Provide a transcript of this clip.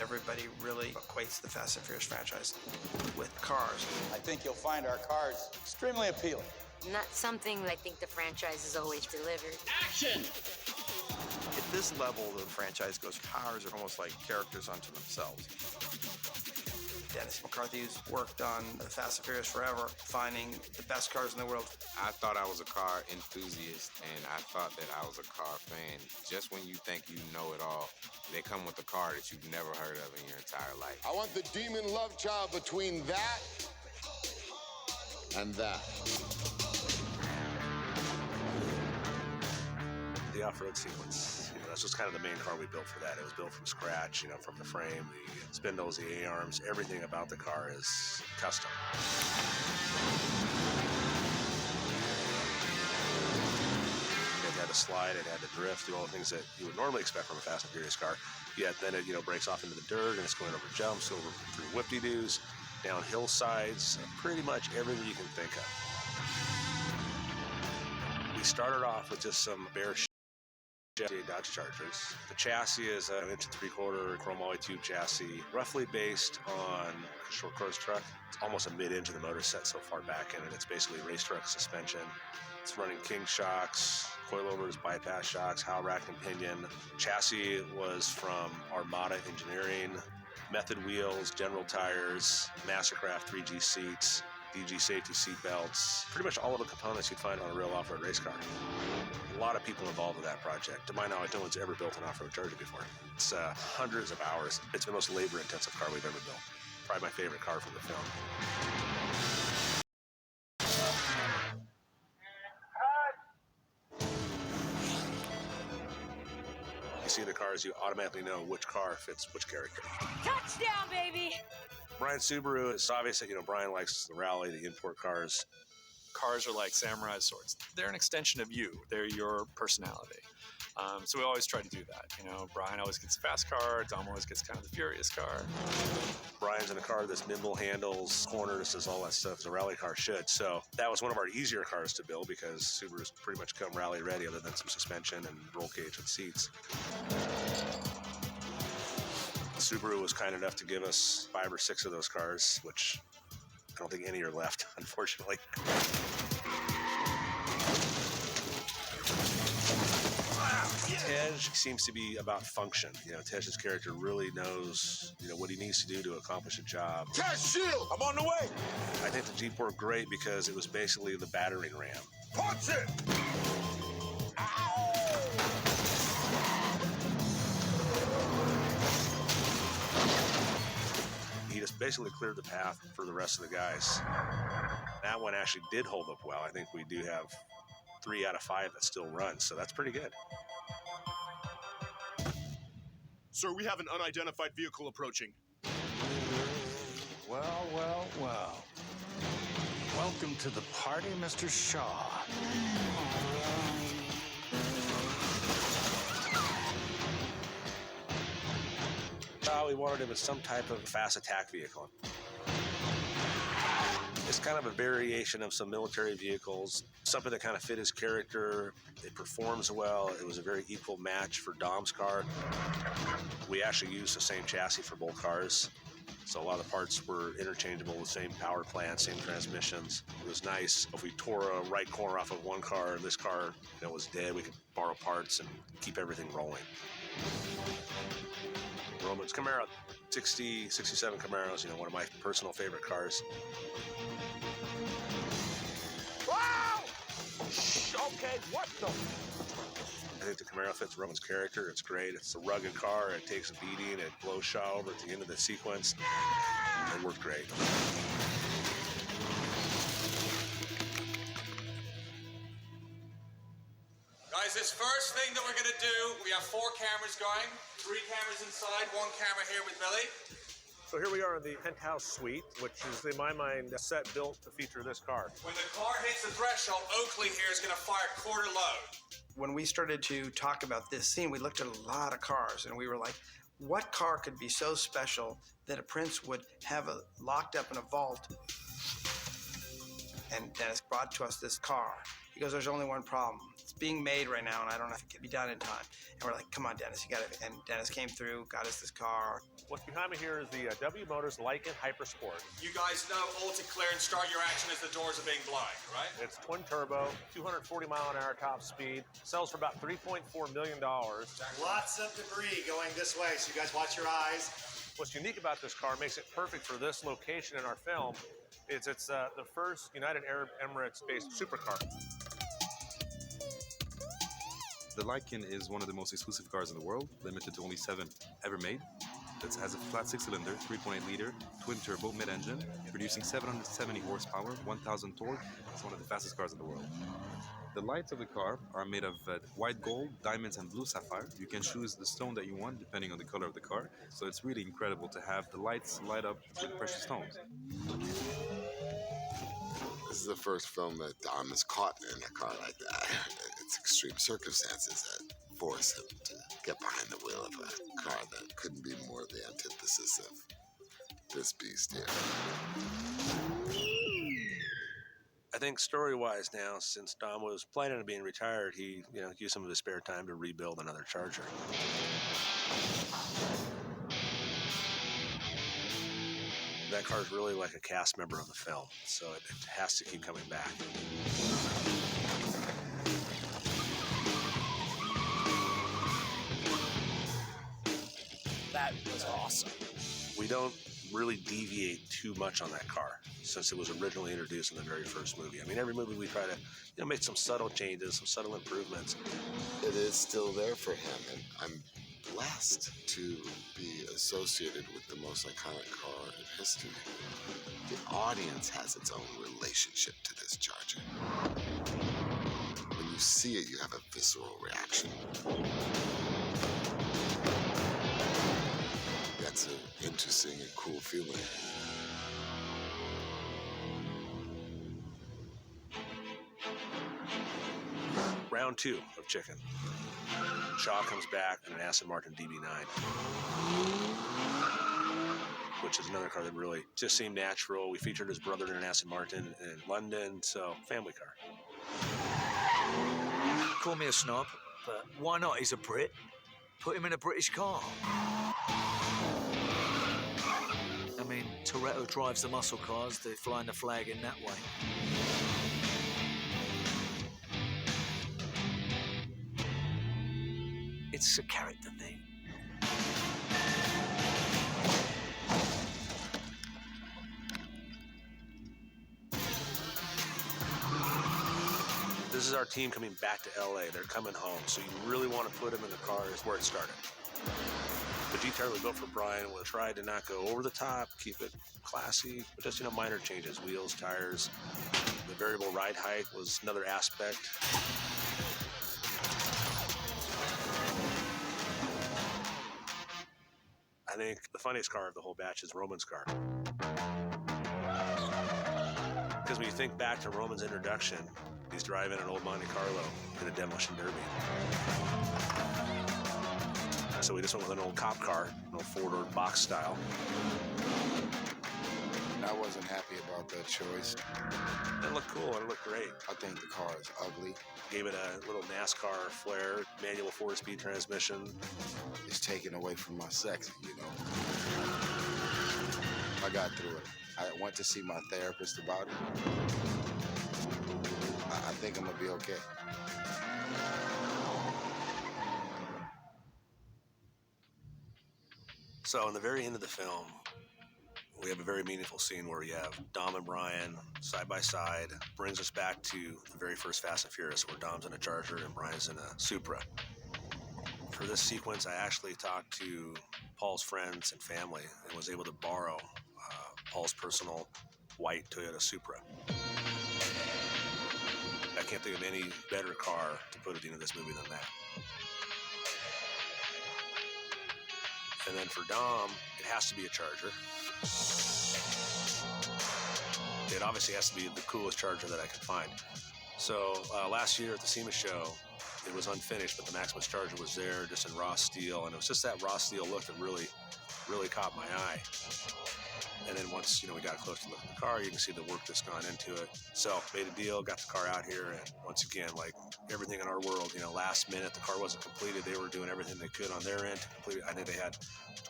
Everybody really equates the Fast and Furious franchise with cars. I think you'll find our cars extremely appealing. Not something I think the franchise has always delivered. Action! At this level, the franchise goes, cars are almost like characters unto themselves. Dennis McCarthy's worked on the Fast and Furious forever, finding the best cars in the world. I thought I was a car enthusiast, and I thought that I was a car fan. Just when you think you know it all, they come with a car that you've never heard of in your entire life. I want the demon love child between that and that. The off-road sequence, that's just kind of the main car we built for that. It was built from scratch, from the frame, the spindles, the A-arms, everything about the car is custom. It had to slide, it had to drift, do all the things that you would normally expect from a Fast and Furious car. Yet then it, breaks off into the dirt and it's going over jumps, over through whip-de-doos, down hillsides, pretty much everything you can think of. We started off with just some bare Dodge Chargers. The chassis is an 1 3/4 chrome alloy tube chassis, roughly based on a short course truck. It's almost a mid-inch of the motor set so far back in it. It's basically race truck suspension. It's running King shocks, coilovers, bypass shocks, howl rack and pinion. Chassis was from Armada Engineering, Method wheels, General tires, Mastercraft 3G seats, DG safety seat belts, pretty much all of the components you'd find on a real off-road race car. A lot of people involved in that project. To my knowledge, no one's ever built an off-road Charger before. It's hundreds of hours. It's the most labor-intensive car we've ever built. Probably my favorite car from the film. You see the cars, you automatically know which car fits which character. Touchdown, baby! Brian Subaru, it's obvious that, Brian likes the rally, the import cars. Cars are like samurai swords. They're an extension of you. They're your personality. So we always try to do that. Brian always gets a fast car. Dom always gets kind of the furious car. Brian's in a car that's nimble, handles, corners, does all that stuff as a rally car should. So that was one of our easier cars to build because Subaru's pretty much come rally ready other than some suspension and roll cage and seats. Subaru was kind enough to give us 5 or 6 of those cars, which I don't think any are left, unfortunately. Tej seems to be about function. Tej's character really knows, what he needs to do to accomplish a job. Test shield! I'm on the way! I think the Jeep worked great because it was basically the battering ram. Punch it! He just basically cleared the path for the rest of the guys. That one actually did hold up well. I think we do have 3 out of 5 that still run, so that's pretty good. Sir, we have an unidentified vehicle approaching. Well, well, well. Welcome to the party, Mr. Shaw. We wanted him as some type of fast attack vehicle. It's kind of a variation of some military vehicles, something that kind of fit his character. It performs well. It was a very equal match for Dom's car. We actually used the same chassis for both cars, so a lot of the parts were interchangeable, the same power plant, same transmissions. It was nice. If we tore a right corner off of one car and this car was dead, we could borrow parts and keep everything rolling. Roman's Camaro, 60, 67 Camaros, one of my personal favorite cars. Wow! Okay, what the? I think the Camaro fits Roman's character. It's great. It's a rugged car. It takes a beating. It blows Shaw over at the end of the sequence. It worked great. Guys, this first thing that we're going to do, we have 4 cameras going. 3 cameras inside, 1 camera here with Billy. So here we are in the penthouse suite, which is, in my mind, a set built to feature this car. When the car hits the threshold, Oakley here is going to fire quarter load. When we started to talk about this scene, we looked at a lot of cars, and we were like, what car could be so special that a prince would have locked up in a vault? And Dennis brought to us this car. Because there's only one problem. It's being made right now, and I don't know if it can be done in time. And we're like, come on, Dennis, you got it. And Dennis came through, got us this car. What's behind me here is the W Motors Lycan Hypersport. You guys know all to clear and start your action as the doors are being blind, right? It's twin turbo, 240 mile an hour top speed, sells for about $3.4 million. Lots of debris going this way, so you guys watch your eyes. What's unique about this car, makes it perfect for this location in our film, is it's the first United Arab Emirates-based supercar. The Lycan is one of the most exclusive cars in the world, limited to only 7 ever made. It has a flat 6-cylinder, 3.8 liter, twin turbo mid-engine, producing 770 horsepower, 1,000 torque. It's one of the fastest cars in the world. The lights of the car are made of white gold, diamonds, and blue sapphire. You can choose the stone that you want depending on the color of the car. So it's really incredible to have the lights light up with precious stones. This is the first film that Dom is caught in a car like that. It's extreme circumstances that force him to get behind the wheel of a car that couldn't be more the antithesis of this beast here. I think story-wise now, since Dom was planning on being retired, he used some of his spare time to rebuild another Charger. That car's really like a cast member of the film, so it has to keep coming back. That was awesome. We don't really deviate too much on that car since it was originally introduced in the very first movie. I mean, every movie we try to make some subtle changes, some subtle improvements. It is still there for him, and I'm blessed to be associated with the most iconic car in history. The audience has its own relationship to this Charger. When you see it, you have a visceral reaction. That's an interesting and cool feeling. Round 2 of Chicken. Shaw comes back in an Aston Martin DB9, which is another car that really just seemed natural. We featured his brother in an Aston Martin in London, so family car. Call me a snob, but why not? He's a Brit. Put him in a British car. I mean, Toretto drives the muscle cars. They're flying the flag in that way. It's a character thing. This is our team coming back to LA. They're coming home, so you really want to put them in the cars where it started. The detailer we built for Brian will try to not go over the top, keep it classy, but just, minor changes, wheels, tires. The variable ride height was another aspect. I think the funniest car of the whole batch is Roman's car. Because when you think back to Roman's introduction, he's driving an old Monte Carlo in a demolition derby. So we just went with an old cop car, an old four-door box style. I wasn't happy about that choice. It looked cool, it looked great. I think the car is ugly. Gave it a little NASCAR flair, manual 4-speed transmission. It's taken away from my sex, I got through it. I went to see my therapist about it. I think I'm gonna be okay. So in the very end of the film, we have a very meaningful scene where we have Dom and Brian side by side. Brings us back to the very first Fast and Furious, where Dom's in a Charger and Brian's in a Supra. For this sequence, I actually talked to Paul's friends and family and was able to borrow Paul's personal white Toyota Supra. I can't think of any better car to put it into this movie than that. And then for Dom, it has to be a Charger. It obviously has to be the coolest Charger that I could find. So last year at the SEMA show, it was unfinished, but the Maximus Charger was there just in raw steel, and it was just that raw steel look that really caught my eye. And then once, we got a close look at the car, you can see the work that's gone into it. So made a deal, got the car out here, and once again, like everything in our world, last minute, the car wasn't completed. They were doing everything they could on their end to complete it. I think they had